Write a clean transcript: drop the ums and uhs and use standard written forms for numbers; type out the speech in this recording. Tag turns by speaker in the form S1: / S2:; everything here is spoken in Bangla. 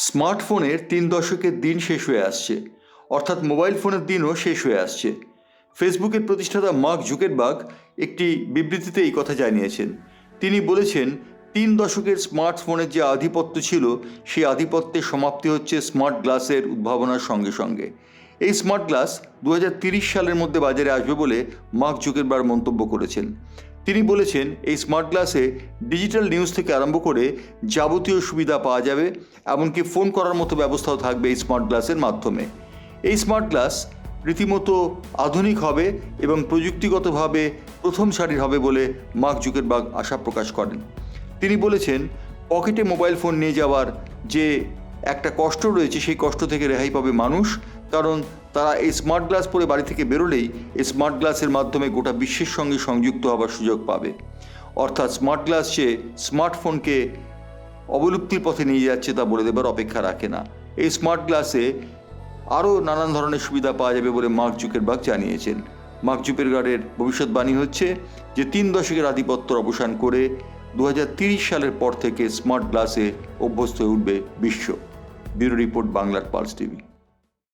S1: স্মার্টফোনের 3 দশকের দিন শেষ হয়ে আসছে, অর্থাৎ মোবাইল ফোনের দিনও শেষ হয়ে আসছে। ফেসবুকের প্রতিষ্ঠাতা মার্ক জুকারবার্গ একটি বিবৃতিতে এই কথা জানিয়েছেন। তিনি বলেছেন, 3 দশকের স্মার্টফোনের যে আধিপত্য ছিল, সেই আধিপত্যের সমাপ্তি হচ্ছে স্মার্ট গ্লাসের উদ্ভাবনার সঙ্গে সঙ্গে। এই স্মার্ট গ্লাস 2030 সালের মধ্যে বাজারে আসবে বলে মার্ক জুকারবার্গ মন্তব্য করেছেন। তিনি বলেছেন, এই স্মার্ট গ্লাসে ডিজিটাল নিউজ থেকে আরম্ভ করে যাবতীয় সুবিধা পাওয়া যাবে, এমনকি ফোন করার মতো ব্যবস্থাও থাকবে এই স্মার্ট গ্লাসের মাধ্যমে। এই স্মার্ট গ্লাস রীতিমতো আধুনিক হবে এবং প্রযুক্তিগতভাবে প্রথম সারির হবে বলে মার্ক জুকারবার্গ আশা প্রকাশ করেন। তিনি বলেছেন, পকেটে মোবাইল ফোন নিয়ে যাওয়ার যে একটা কষ্ট রয়েছে, সেই কষ্ট থেকে রেহাই পাবে মানুষ, কারণ তারা এই স্মার্ট গ্লাস পরে বাড়ি থেকে বেরোলেই এই স্মার্ট গ্লাসের মাধ্যমে গোটা বিশ্বের সঙ্গে সংযুক্ত হওয়ার সুযোগ পাবে। অর্থাৎ স্মার্ট গ্লাস যে স্মার্টফোনকে অবলুপ্তির পথে নিয়ে যাচ্ছে তা বলে দেবার অপেক্ষা রাখে না। এই স্মার্ট গ্লাসে আরও নানান ধরনের সুবিধা পাওয়া যাবে বলে মার্ক জুকারবার্গ জানিয়েছেন। মার্ক জুকারবার্গের ভবিষ্যৎবাণী হচ্ছে যে 3 দশকের আধিপত্যের অবসান করে 2030 সালের পর থেকে স্মার্ট গ্লাসে অভ্যস্ত হয়ে উঠবে বিশ্ব। ব্যুরো রিপোর্ট, বাংলার পালস টিভি।